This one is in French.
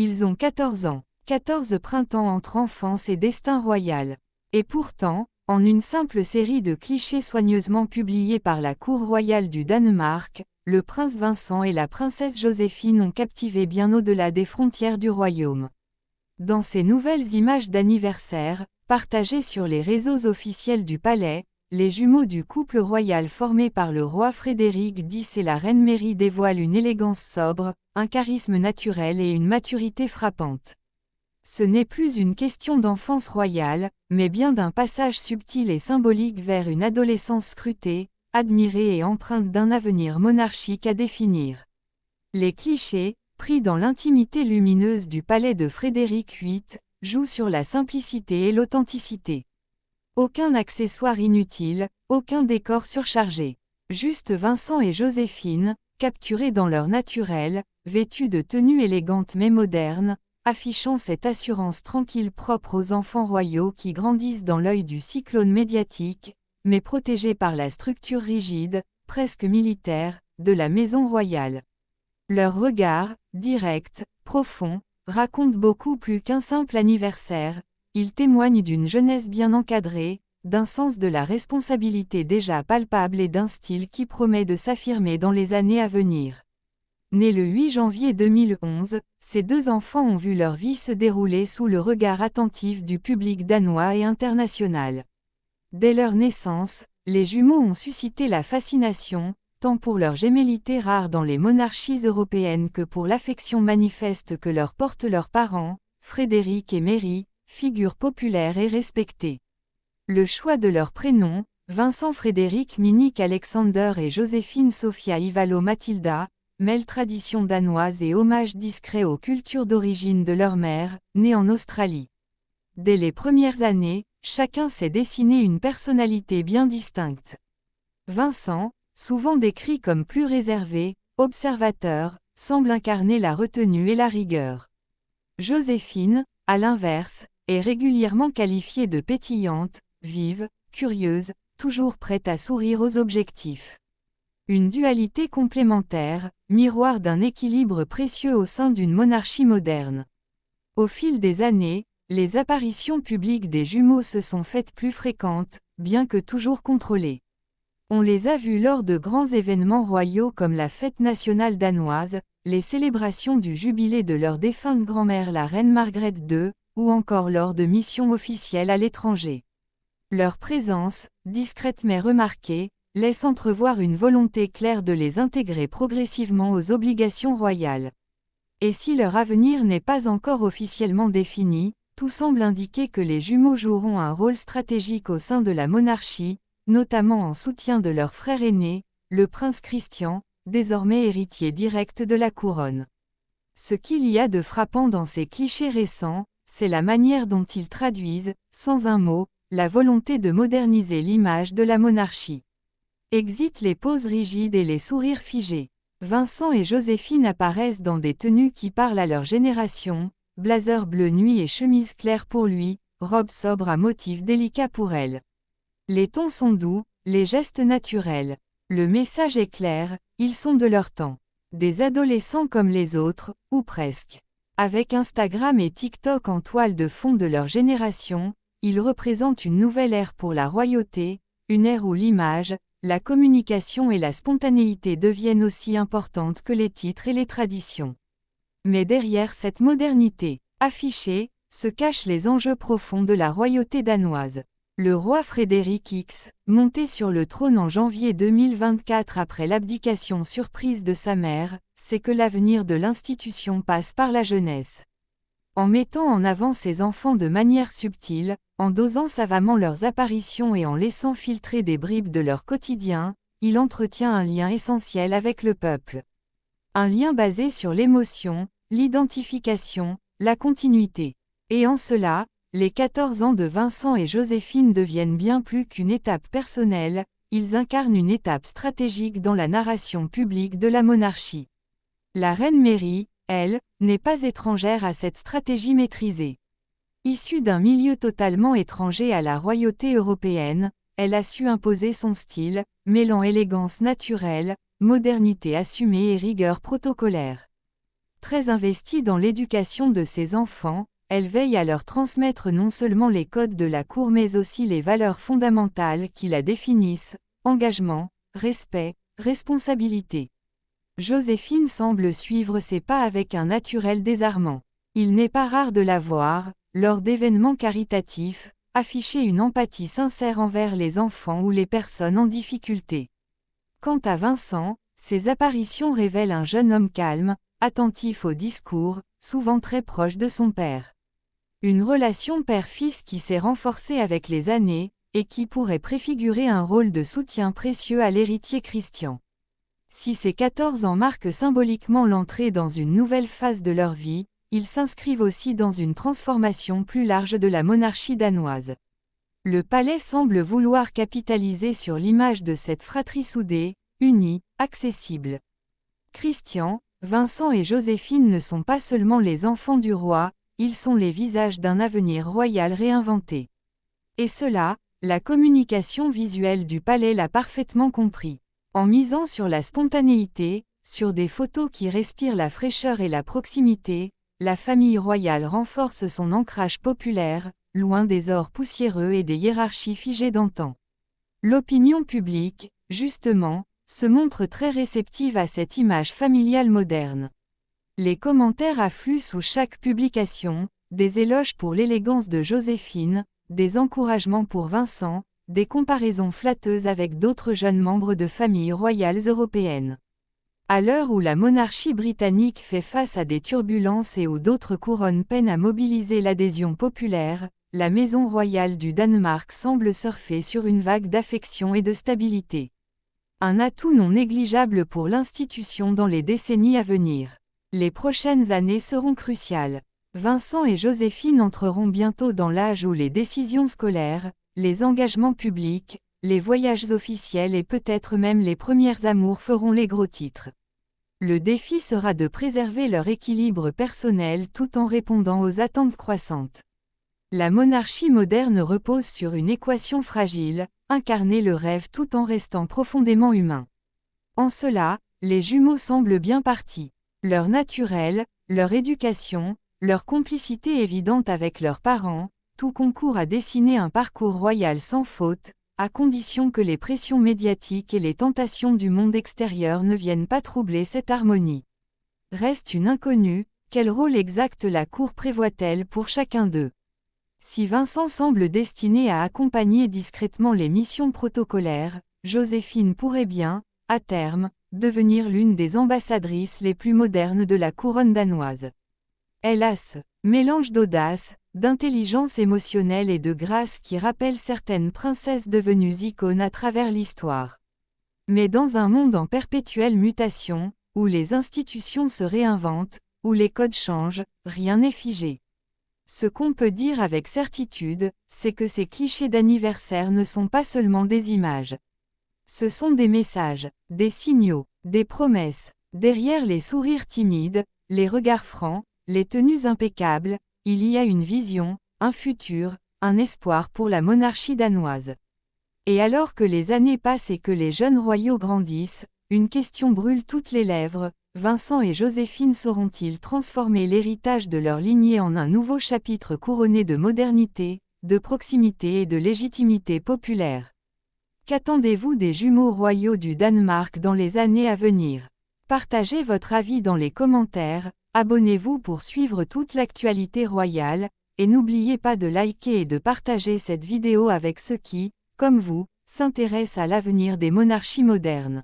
Ils ont 14 ans. 14 printemps entre enfance et destin royal. Et pourtant, en une simple série de clichés soigneusement publiés par la cour royale du Danemark, le prince Vincent et la princesse Joséphine ont captivé bien au-delà des frontières du royaume. Dans ces nouvelles images d'anniversaire, partagées sur les réseaux officiels du palais, les jumeaux du couple royal formé par le roi Frédéric X et la reine Mary dévoilent une élégance sobre, un charisme naturel et une maturité frappante. Ce n'est plus une question d'enfance royale, mais bien d'un passage subtil et symbolique vers une adolescence scrutée, admirée et empreinte d'un avenir monarchique à définir. Les clichés, pris dans l'intimité lumineuse du palais de Frédéric VIII, jouent sur la simplicité et l'authenticité. Aucun accessoire inutile, aucun décor surchargé. Juste Vincent et Joséphine, capturés dans leur naturel, vêtus de tenues élégantes mais modernes, affichant cette assurance tranquille propre aux enfants royaux qui grandissent dans l'œil du cyclone médiatique, mais protégés par la structure rigide, presque militaire, de la maison royale. Leur regard, direct, profond, raconte beaucoup plus qu'un simple anniversaire, il témoigne d'une jeunesse bien encadrée, d'un sens de la responsabilité déjà palpable et d'un style qui promet de s'affirmer dans les années à venir. Nés le 8 janvier 2011, ces deux enfants ont vu leur vie se dérouler sous le regard attentif du public danois et international. Dès leur naissance, les jumeaux ont suscité la fascination, tant pour leur gémellité rare dans les monarchies européennes que pour l'affection manifeste que leur portent leurs parents, Frédéric et Mary, figures populaires et respectées. Le choix de leurs prénoms, Vincent Frédéric Minnick Alexander et Joséphine Sophia Ivalo Matilda, mêle tradition danoise et hommage discret aux cultures d'origine de leur mère, née en Australie. Dès les premières années, chacun s'est dessiné une personnalité bien distincte. Vincent, souvent décrit comme plus réservé, observateur, semble incarner la retenue et la rigueur. Joséphine, à l'inverse, est régulièrement qualifiée de pétillante, vive, curieuse, toujours prête à sourire aux objectifs. Une dualité complémentaire, miroir d'un équilibre précieux au sein d'une monarchie moderne. Au fil des années, les apparitions publiques des jumeaux se sont faites plus fréquentes, bien que toujours contrôlées. On les a vus lors de grands événements royaux comme la fête nationale danoise, les célébrations du jubilé de leur défunte grand-mère la reine Margrethe II, ou encore lors de missions officielles à l'étranger. Leur présence, discrète mais remarquée, laisse entrevoir une volonté claire de les intégrer progressivement aux obligations royales. Et si leur avenir n'est pas encore officiellement défini, tout semble indiquer que les jumeaux joueront un rôle stratégique au sein de la monarchie, notamment en soutien de leur frère aîné, le prince Christian, désormais héritier direct de la couronne. Ce qu'il y a de frappant dans ces clichés récents, c'est la manière dont ils traduisent, sans un mot, la volonté de moderniser l'image de la monarchie. Exit les poses rigides et les sourires figés. Vincent et Joséphine apparaissent dans des tenues qui parlent à leur génération, blazer bleu nuit et chemise claire pour lui, robe sobre à motifs délicats pour elle. Les tons sont doux, les gestes naturels. Le message est clair, ils sont de leur temps. Des adolescents comme les autres, ou presque. Avec Instagram et TikTok en toile de fond de leur génération, ils représentent une nouvelle ère pour la royauté, une ère où l'image, la communication et la spontanéité deviennent aussi importantes que les titres et les traditions. Mais derrière cette modernité affichée, se cachent les enjeux profonds de la royauté danoise. Le roi Frédéric X, monté sur le trône en janvier 2024 après l'abdication surprise de sa mère, sait que l'avenir de l'institution passe par la jeunesse. En mettant en avant ses enfants de manière subtile, en dosant savamment leurs apparitions et en laissant filtrer des bribes de leur quotidien, il entretient un lien essentiel avec le peuple. Un lien basé sur l'émotion, l'identification, la continuité. Et en cela, les 14 ans de Vincent et Joséphine deviennent bien plus qu'une étape personnelle, ils incarnent une étape stratégique dans la narration publique de la monarchie. La reine Mary, elle, n'est pas étrangère à cette stratégie maîtrisée. Issue d'un milieu totalement étranger à la royauté européenne, elle a su imposer son style, mêlant élégance naturelle, modernité assumée et rigueur protocolaire. Très investie dans l'éducation de ses enfants, elle veille à leur transmettre non seulement les codes de la cour mais aussi les valeurs fondamentales qui la définissent, engagement, respect, responsabilité. Joséphine semble suivre ses pas avec un naturel désarmant. Il n'est pas rare de la voir, lors d'événements caritatifs, afficher une empathie sincère envers les enfants ou les personnes en difficulté. Quant à Vincent, ses apparitions révèlent un jeune homme calme, attentif au discours, souvent très proche de son père. Une relation père-fils qui s'est renforcée avec les années, et qui pourrait préfigurer un rôle de soutien précieux à l'héritier Christian. Si ces 14 ans marquent symboliquement l'entrée dans une nouvelle phase de leur vie, ils s'inscrivent aussi dans une transformation plus large de la monarchie danoise. Le palais semble vouloir capitaliser sur l'image de cette fratrie soudée, unie, accessible. Christian, Vincent et Joséphine ne sont pas seulement les enfants du roi, ils sont les visages d'un avenir royal réinventé. Et cela, la communication visuelle du palais l'a parfaitement compris. En misant sur la spontanéité, sur des photos qui respirent la fraîcheur et la proximité, la famille royale renforce son ancrage populaire, loin des ors poussiéreux et des hiérarchies figées d'antan. L'opinion publique, justement, se montre très réceptive à cette image familiale moderne. Les commentaires affluent sous chaque publication, des éloges pour l'élégance de Joséphine, des encouragements pour Vincent, des comparaisons flatteuses avec d'autres jeunes membres de familles royales européennes. À l'heure où la monarchie britannique fait face à des turbulences et où d'autres couronnes peinent à mobiliser l'adhésion populaire, la maison royale du Danemark semble surfer sur une vague d'affection et de stabilité. Un atout non négligeable pour l'institution dans les décennies à venir. Les prochaines années seront cruciales. Vincent et Joséphine entreront bientôt dans l'âge où les décisions scolaires, les engagements publics, les voyages officiels et peut-être même les premières amours feront les gros titres. Le défi sera de préserver leur équilibre personnel tout en répondant aux attentes croissantes. La monarchie moderne repose sur une équation fragile, incarner le rêve tout en restant profondément humain. En cela, les jumeaux semblent bien partis. Leur naturel, leur éducation, leur complicité évidente avec leurs parents, tout concourt à dessiner un parcours royal sans faute, à condition que les pressions médiatiques et les tentations du monde extérieur ne viennent pas troubler cette harmonie. Reste une inconnue, quel rôle exact la cour prévoit-elle pour chacun d'eux? Si Vincent semble destiné à accompagner discrètement les missions protocolaires, Joséphine pourrait bien, à terme, devenir l'une des ambassadrices les plus modernes de la couronne danoise. Elle a ce mélange d'audace, d'intelligence émotionnelle et de grâce qui rappelle certaines princesses devenues icônes à travers l'histoire. Mais dans un monde en perpétuelle mutation, où les institutions se réinventent, où les codes changent, rien n'est figé. Ce qu'on peut dire avec certitude, c'est que ces clichés d'anniversaire ne sont pas seulement des images. Ce sont des messages, des signaux, des promesses. Derrière les sourires timides, les regards francs, les tenues impeccables, il y a une vision, un futur, un espoir pour la monarchie danoise. Et alors que les années passent et que les jeunes royaux grandissent, une question brûle toutes les lèvres: Vincent et Joséphine sauront-ils transformer l'héritage de leur lignée en un nouveau chapitre couronné de modernité, de proximité et de légitimité populaire? Qu'attendez-vous des jumeaux royaux du Danemark dans les années à venir? Partagez votre avis dans les commentaires, abonnez-vous pour suivre toute l'actualité royale, et n'oubliez pas de liker et de partager cette vidéo avec ceux qui, comme vous, s'intéressent à l'avenir des monarchies modernes.